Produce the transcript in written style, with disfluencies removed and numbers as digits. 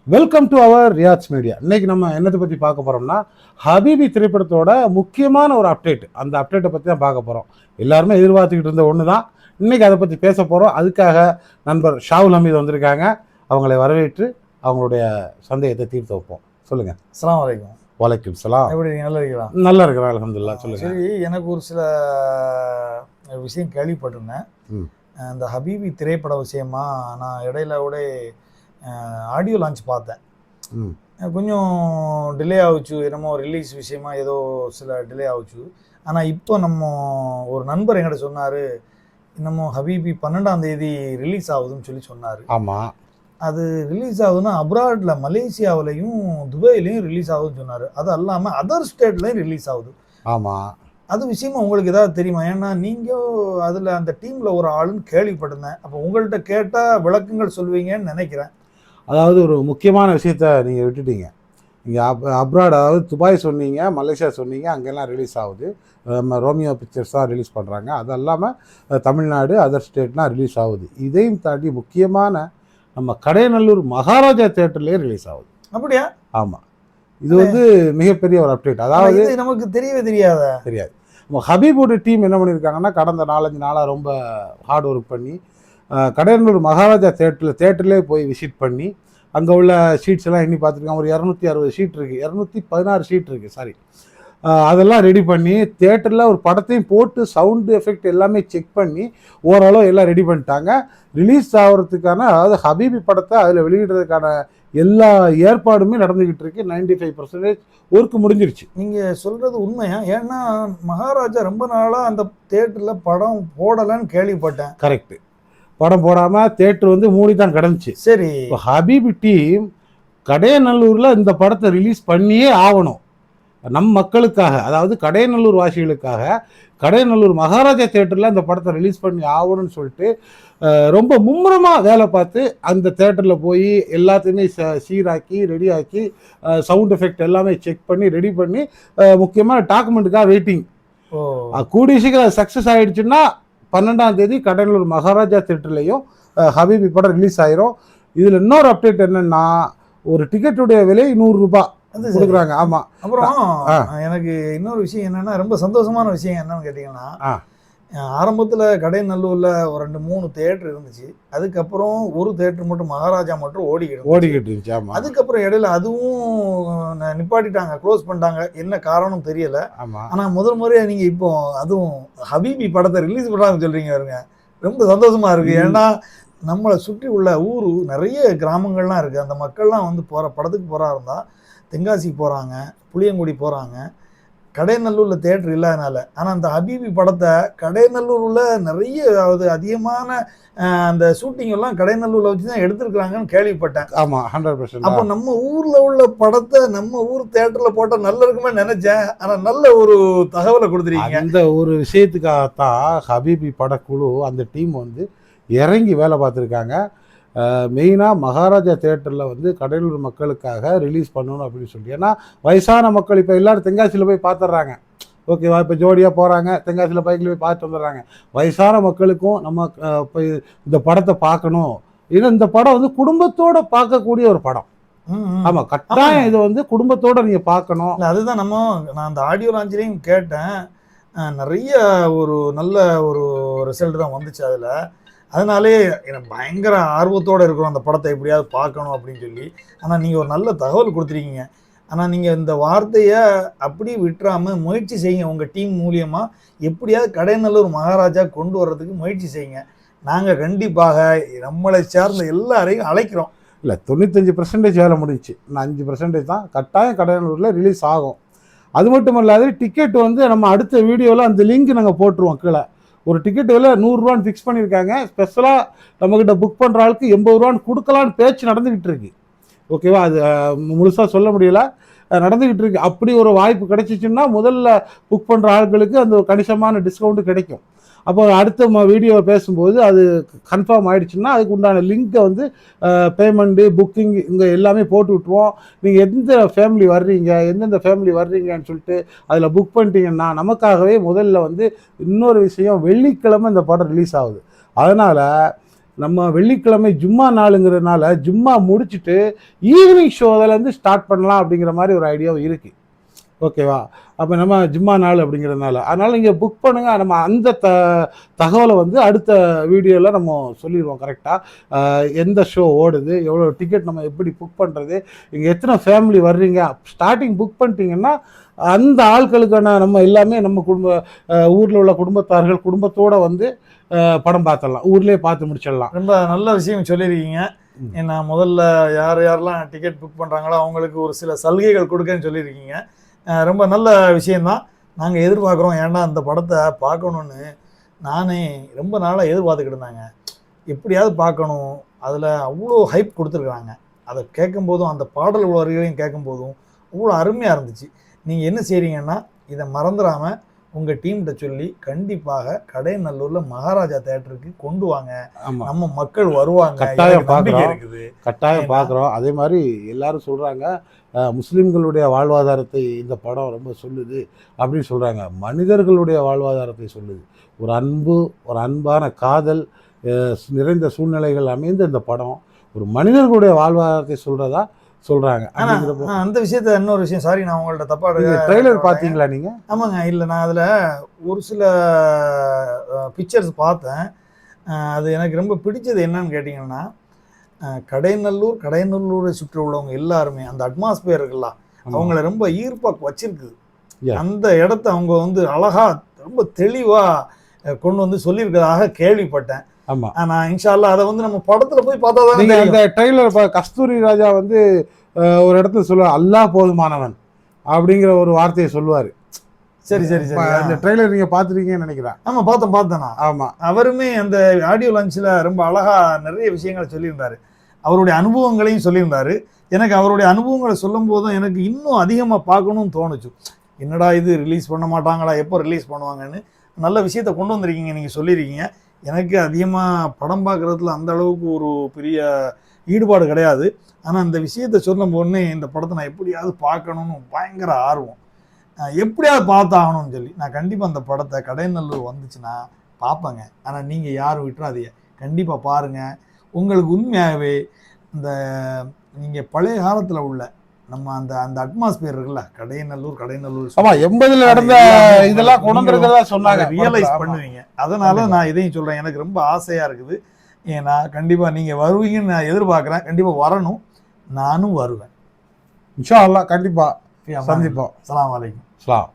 Welcome to our riots media. இன்னைக்கு நம்ம என்னத்தை பற்றி பார்க்க போகிறோம்னா, ஹபீபி திரைப்படத்தோட முக்கியமான ஒரு அப்டேட். அந்த அப்டேட்டை பற்றி தான் பார்க்க போகிறோம். எல்லாருமே எதிர்பார்த்துக்கிட்டு இருந்த ஒன்று தான். இன்னைக்கு அதை பற்றி பேச போகிறோம். அதுக்காக நண்பர் ஷாவுல் ஹமீது வந்திருக்காங்க. அவங்களை வரவேற்று அவங்களுடைய சந்தேகத்தை தீர்த்து வைப்போம். சொல்லுங்கள். அஸ்ஸலாமு அலைக்கும். வலைக்கும் சலாம். எப்படி நல்லா இருக்கீங்களா? நல்லா இருக்கிறேன், அல்ஹம்துலில்லாஹ். சொல்லுங்கள். சரி, எனக்கு ஒரு சில விஷயம் கேள்விப்பட்டிருந்தேன். இந்த ஹபீபி திரைப்பட விஷயமா நான் இடையில கூட ஆடியோ லான்ச் பார்த்தேன். கொஞ்சம் டிலே ஆகுச்சு, என்னமோ ரிலீஸ் விஷயமா ஏதோ சில டிலே ஆகுச்சு. ஆனால் இப்போ நம்ம ஒரு நண்பர் என்கிட்ட சொன்னார், இன்னமும் ஹபீபி 12ஆம் தேதி ரிலீஸ் ஆகுதுன்னு சொல்லி சொன்னார். ஆமாம், அது ரிலீஸ் ஆகுதுன்னா அப்ராடில் மலேசியாவிலையும் துபாயிலையும் ரிலீஸ் ஆகுதுன்னு சொன்னார். அது இல்லாமல் அதர் ஸ்டேட்லையும் ரிலீஸ் ஆகுது. ஆமாம். அது விஷயமா உங்களுக்கு ஏதாவது தெரியுமா? ஏன்னா நீங்கள் அதில் அந்த டீமில் ஒரு ஆளுன்னு கேள்விப்பட்டிருந்தேன். அப்போ உங்கள்கிட்ட கேட்டால் விளக்கங்கள் சொல்லுவீங்கன்னு நினைக்கிறேன். அதாவது ஒரு முக்கியமான விஷயத்த நீங்கள் விட்டுட்டீங்க. நீங்கள் அப்ராட், அதாவது துபாய் சொன்னீங்க, மலேசியா சொன்னீங்க, அங்கெல்லாம் ரிலீஸ் ஆகுது. நம்ம ரோமியோ பிக்சர்ஸ் தான் ரிலீஸ் பண்ணுறாங்க. அது இல்லாமல் தமிழ்நாடு, அதர் ஸ்டேட்லாம் ரிலீஸ் ஆகுது. இதையும் தாண்டி முக்கியமான நம்ம கடையநல்லூர் மகாராஜா தேட்டர்லேயே ரிலீஸ் ஆகுது. அப்படியா? ஆமாம். இது வந்து மிகப்பெரிய ஒரு அப்டேட். அதாவது நமக்கு தெரியவே தெரியாது. நம்ம ஹபீபோட டீம் என்ன பண்ணியிருக்காங்கன்னா, கடந்த 4-5 நாளாக ரொம்ப ஹார்ட் ஒர்க் பண்ணி கடையநல்லூர் மகாராஜா தேட்டர்லேயே போய் விசிட் பண்ணி அங்கே உள்ள ஷீட்ஸ் எல்லாம் எண்ணி பார்த்துருக்காங்க. ஒரு 260 ஷீட் இருக்குது, 216 ஷீட் இருக்குது, சாரி. அதெல்லாம் ரெடி பண்ணி தேட்டரில் ஒரு படத்தையும் போட்டு சவுண்டு எஃபெக்ட் எல்லாமே செக் பண்ணி ஓரளவு எல்லாம் ரெடி பண்ணிட்டாங்க. ரிலீஸ் ஆகிறதுக்கான, அதாவது ஹபீபி படத்தை அதில் வெளியிடுறதுக்கான எல்லா ஏற்பாடுமே நடந்துக்கிட்டு இருக்கு. 95% ஒர்க்கு முடிஞ்சிருச்சு. நீங்கள் சொல்கிறது உண்மையா? ஏன்னா மகாராஜா ரொம்ப நாளாக அந்த தேட்டரில் படம் போடலைன்னு கேள்விப்பட்டேன். கரெக்டு. படம் போடாமல் தேட்டர் வந்து மூடி தான் கிடந்துச்சு. சரி, இப்போ ஹபீபி டீம் கடையநல்லூரில் இந்த படத்தை ரிலீஸ் பண்ணியே ஆகணும். நம் மக்களுக்காக, அதாவது கடையநல்லூர் வாசிகளுக்காக கடையநல்லூர் மகாராஜா தேட்டரில் அந்த படத்தை ரிலீஸ் பண்ணி ஆகணும்னு சொல்லிட்டு ரொம்ப மும்முரமாக வேலை பார்த்து அந்த தேட்டரில் போய் எல்லாத்தையுமே சீராக்கி ரெடியாக்கி சவுண்ட் எஃபெக்ட் எல்லாமே செக் பண்ணி ரெடி பண்ணி முக்கியமான டாக்குமெண்ட்டுக்காக வெயிட்டிங். கூடிய சீக்கிரம் சக்ஸஸ் ஆகிடுச்சுன்னா 12ஆம் தேதி கடையநல்லூர் மகாராஜா தேட்டர்லையும் ஹபீபி படம் ரிலீஸ் ஆயிரும். இதில் இன்னொரு அப்டேட் என்னென்னா, ஒரு டிக்கெட்டுடைய விலை 100 ரூபாய் கொடுக்குறாங்க. ஆமாம். அப்புறம் எனக்கு இன்னொரு விஷயம் என்னென்னா, ரொம்ப சந்தோஷமான விஷயம் என்னன்னு கேட்டிங்கன்னா, ஆரம்பத்தில் கடையநல்லூரில் ஒரு 2-3 தேட்டர் இருந்துச்சு. அதுக்கப்புறம் ஒரு தேட்டர் மட்டும் மகாராஜா மட்டும் ஓடிக்கிட்டு இருந்துச்சு. ஆமாம். அதுக்கப்புறம் இடையில அதுவும் நிப்பாட்டிட்டாங்க, க்ளோஸ் பண்ணிட்டாங்க. என்ன காரணம் தெரியல. ஆமாம். ஆனால் முதல் முறையாக நீங்கள் இப்போ அதுவும் ஹபீபி படத்தை ரிலீஸ் பண்ணாங்கன்னு சொல்கிறீங்க பாருங்க, ரொம்ப சந்தோஷமாக இருக்குது. ஏன்னா நம்மளை சுற்றி உள்ள ஊர் நிறைய கிராமங்கள்லாம் இருக்குது. அந்த மக்கள்லாம் வந்து படத்துக்கு போகிறா இருந்தால் தென்காசி போகிறாங்க, புளியங்குடி போகிறாங்க. கடையநல்லூரில் தேட்டர் இல்லாதனால. ஆனால் அந்த ஹபீபி படத்தை கடையநல்லூரில் நிறைய, அதாவது அதிகமான அந்த ஷூட்டிங் எல்லாம் கடையநல்லூரில் வச்சு தான் எடுத்துருக்குறாங்கன்னு கேள்விப்பட்டேன். ஆமாம், 100%. அப்போ நம்ம ஊரில் உள்ள படத்தை நம்ம ஊர் தேட்டரில் போட்டால் நல்லா இருக்குமே நினச்சேன். ஆனால் நல்ல ஒரு தகவலை கொடுத்துருக்கீங்க. அந்த ஒரு விஷயத்துக்காகத்தான் ஹபீபி படக்குழு, அந்த டீம் வந்து இறங்கி வேலை பார்த்துருக்காங்க. மெயினாக மகாராஜா தேட்டரில் வந்து கடையநல்லூர் மக்களுக்காக ரிலீஸ் பண்ணணும் அப்படின்னு சொல்லி. ஏன்னா வயசான மக்கள் இப்போ எல்லோரும் தென்காசியில் போய் பார்த்துட்றாங்க. ஓகேவா? இப்போ ஜோடியாக போகிறாங்க, தென்காசியில் பைக்கில் போய் பார்த்துட்டு வந்துடுறாங்க. வயசான மக்களுக்கும் நம்ம போய் இந்த படத்தை பார்க்கணும். ஏன்னா இந்த படம் வந்து குடும்பத்தோடு பார்க்கக்கூடிய ஒரு படம். ஆமாம், கட்டாயம் இது வந்து குடும்பத்தோடு நீங்கள் பார்க்கணும். அதுதான் நான் அந்த ஆடியோ லான்ச்லேயும் கேட்டேன். நிறைய ஒரு நல்ல ஒரு ரிசல்ட் தான் வந்துச்சு அதில். அதனாலே எனக்கு பயங்கர ஆர்வத்தோடு இருக்கிறோம் அந்த படத்தை எப்படியாவது பார்க்கணும் அப்படின்னு சொல்லி. ஆனால் நீங்கள் ஒரு நல்ல தகவல் கொடுத்துருக்கீங்க. ஆனால் நீங்கள் இந்த வார்த்தையை அப்படி விட்டுறாமல் முயற்சி செய்யுங்க. உங்கள் டீம் மூலியமாக எப்படியாவது கடையநல்லூர் மகாராஜா கொண்டு வர்றதுக்கு முயற்சி செய்யுங்க. நாங்கள் கண்டிப்பாக நம்மளை சேர்ந்த எல்லாரையும் அழைக்கிறோம். இல்லை, 95% வேலை முடிஞ்சிச்சு. இன்னும் 5% தான் கட்டாயம் கடையநல்லூரில் ரிலீஸ் ஆகும். அது மட்டும் இல்லாத டிக்கெட் வந்து நம்ம அடுத்த வீடியோவில் அந்த லிங்க் நாங்கள் போட்டுருவோம் கீழே. ஒரு டிக்கெட் விலை 100 ரூபான்னு ஃபிக்ஸ் பண்ணியிருக்காங்க. ஸ்பெஷலாக நம்மக்கிட்ட புக் பண்ணுற ஆளுக்கு 80 ரூபான்னு கொடுக்கலான்னு பேச்சு நடந்துக்கிட்டு இருக்கு. ஓகேவா? அது முழுசாக சொல்ல முடியல, நடந்துக்கிட்டு இருக்கு. அப்படி ஒரு வாய்ப்பு கிடைச்சிச்சுன்னா முதல்ல புக் பண்ணுற ஆட்களுக்கு அந்த ஒரு கணிசமான டிஸ்கவுண்ட்டு கிடைக்கும். அப்போ அடுத்த வீடியோவை பேசும்போது அது கன்ஃபார்ம் ஆகிடுச்சுன்னா அதுக்கு உண்டான லிங்க்கை வந்து பேமெண்ட்டு, புக்கிங் இங்கே எல்லாமே போட்டு விட்ருவோம். நீங்கள் எந்தெந்த ஃபேமிலி வர்றீங்கன்னு சொல்லிட்டு அதில் புக் பண்ணிட்டீங்கன்னா நமக்காகவே முதல்ல வந்து இன்னொரு விஷயம், வெள்ளிக்கிழமை இந்த படம் ரிலீஸ் ஆகுது. அதனால் நம்ம வெள்ளிக்கிழமை ஜும்மா நாளுங்கிறதுனால ஜும்மா முடிச்சுட்டு ஈவினிங் ஷோவிலேருந்து ஸ்டார்ட் பண்ணலாம் அப்படிங்கிற மாதிரி ஒரு ஐடியாவும் இருக்குது. ஓகேவா? அப்போ நம்ம ஜும்மா நாள் அப்படிங்கிறதுனால அதனால் நீங்கள் புக் பண்ணுங்கள். நம்ம அந்த தகவலை வந்து அடுத்த வீடியோவில் நம்ம சொல்லிடுவோம் கரெக்டாக. எந்த ஷோ ஓடுது, எவ்வளோ டிக்கெட் நம்ம எப்படி புக் பண்ணுறது, இங்கே எத்தனை ஃபேமிலி வர்றீங்க. ஸ்டார்டிங் புக் பண்ணிட்டீங்கன்னா அந்த ஆட்களுக்கான நம்ம எல்லாமே நம்ம ஊரில் உள்ள குடும்பத்தார்கள் குடும்பத்தோடு வந்து படம் பார்த்துடலாம், ஊர்லேயே பார்த்து முடிச்சிடலாம். ரொம்ப நல்ல விஷயம் சொல்லியிருக்கீங்க. ஏன்னா முதல்ல யாரெல்லாம் டிக்கெட் புக் பண்ணுறாங்களோ அவங்களுக்கு ஒரு சில சலுகைகள் கொடுக்கன்னு சொல்லியிருக்கீங்க. ரொம்ப நல்ல விஷயந்தான். நாங்கள் எதிர்பார்க்குறோம். ஏன்னா அந்த படத்தை பார்க்கணுன்னு நானே ரொம்ப நாளாக எதிர்பார்த்துக்கிட்டு இருந்தாங்க. எப்படியாவது பார்க்கணும். அதில் அவ்வளோ ஹைப் கொடுத்துருக்குறாங்க. அதை கேட்கும்போதும் அந்த பாடல் வரிகளையும் கேட்கும்போதும் அவ்வளோ அருமையாக இருந்துச்சு. நீங்கள் என்ன செய்கிறீங்கன்னா இதை மறந்துடாமல் உங்கள் டீம்கிட்ட சொல்லி கண்டிப்பாக கடையநல்லூரில் மகாராஜா தேட்டருக்கு கொண்டு வாங்க. நம்ம மக்கள் வருவாங்க. கட்டாயம் பார்க்குறோம். அதே மாதிரி எல்லாரும் சொல்கிறாங்க முஸ்லீம்களுடைய வாழ்வாதாரத்தை இந்த படம் ரொம்ப சொல்லுது அப்படின்னு சொல்கிறாங்க. மனிதர்களுடைய வாழ்வாதாரத்தை சொல்லுது. ஒரு அன்பான காதல் நிறைந்த சூழ்நிலைகள் அமைந்த இந்த படம் ஒரு மனிதர்களுடைய வாழ்வாதாரத்தை சொல்கிறாங்க. அந்த விஷயத்த இன்னொரு விஷயம், சாரி நான் உங்கள்ட்ட தப்பா ட்ரெய்லர் பார்த்தீங்களா நீங்கள்? ஆமாங்க. இல்லை, நான் அதில் ஒரு சில பிக்சர்ஸ் பார்த்தேன். அது எனக்கு ரொம்ப பிடிச்சது என்னன்னு கேட்டிங்கன்னா கடையநல்லூரை சுற்றி உள்ளவங்க எல்லாருமே அந்த அட்மாஸ்பியர் இருக்குல்ல அவங்கள ரொம்ப ஈர்ப்பாக வச்சிருக்குது. அந்த இடத்த அவங்க வந்து அழகா ரொம்ப தெளிவா கொண்டு வந்து சொல்லியிருக்கிறதாக கேள்விப்பட்டேன். ஆமா, நான் இன்ஷா அல்லாஹ் அதை வந்து நம்ம படத்துல போய் பார்த்தா தான் நீங்க அந்த ட்ரெய்லர் கஸ்தூரி ராஜா வந்து ஒரு இடத்துல சொல்லுவார், அல்லாஹ் போதுமானவன் அப்படிங்கிற ஒரு வார்த்தையை சொல்லுவாரு. சரி சரி சரி, அந்த ட்ரெய்லர் நீங்க பாத்துருக்கீங்கன்னு நினைக்கிறேன். ஆமா, பார்த்தேன். ஆமா, அவருமே அந்த ஆடியோ லான்ச்ல ரொம்ப அழகா நிறைய விஷயங்களை சொல்லியிருந்தாரு. அவருடைய அனுபவங்களையும் சொல்லியிருந்தாரு. எனக்கு அவருடைய அனுபவங்களை சொல்லும் போதும் எனக்கு இன்னும் அதிகமா பார்க்கணும்னு தோணுச்சு. என்னடா இது ரிலீஸ் பண்ண மாட்டாங்களா, எப்போ ரிலீஸ் பண்ணுவாங்கன்னு நல்ல விஷயத்த கொண்டு வந்திருக்கீங்க. நீங்க சொல்லியிருக்கீங்க. எனக்கு அதிகமாக படம் பார்க்குறதுல அந்த அளவுக்கு ஒரு பெரிய ஈடுபாடு கிடையாது. ஆனால் இந்த விஷயத்த சொல்லும் போதுனே இந்த படத்தை நான் எப்படியாவது பார்க்கணுன்னு பயங்கர ஆர்வம். எப்படியாவது பார்த்தாகணும்னு சொல்லி நான் கண்டிப்பாக அந்த படத்தை கடையநல்லூர் வந்துச்சுன்னா பார்ப்பேங்க. ஆனால் நீங்கள் யாரும் விட்டுறாதீங்க, கண்டிப்பாக பாருங்கள். உங்களுக்கு உண்மையாகவே இந்த நீங்கள் பழைய காலத்தில் உள்ள நம்ம அந்த அந்த அட்மாஸ்பியர் இருக்குல்ல, கடையநல்லூர் 80ல நடந்த இதெல்லாம் கொண்டு சொன்னாங்க, ரியலைஸ் பண்ணுவீங்க. அதனால நான் இதையும் சொல்றேன். எனக்கு ரொம்ப ஆசையா இருக்குது. ஏன்னா கண்டிப்பா நீங்க வருவீங்கன்னு நான் எதிர்பார்க்கிறேன். கண்டிப்பா வரணும், நானும் வருவேன். இன்ஷா அல்லாஹ் கண்டிப்பா சந்திப்போம். அஸ்ஸலாமு அலைக்கும். சலாம்.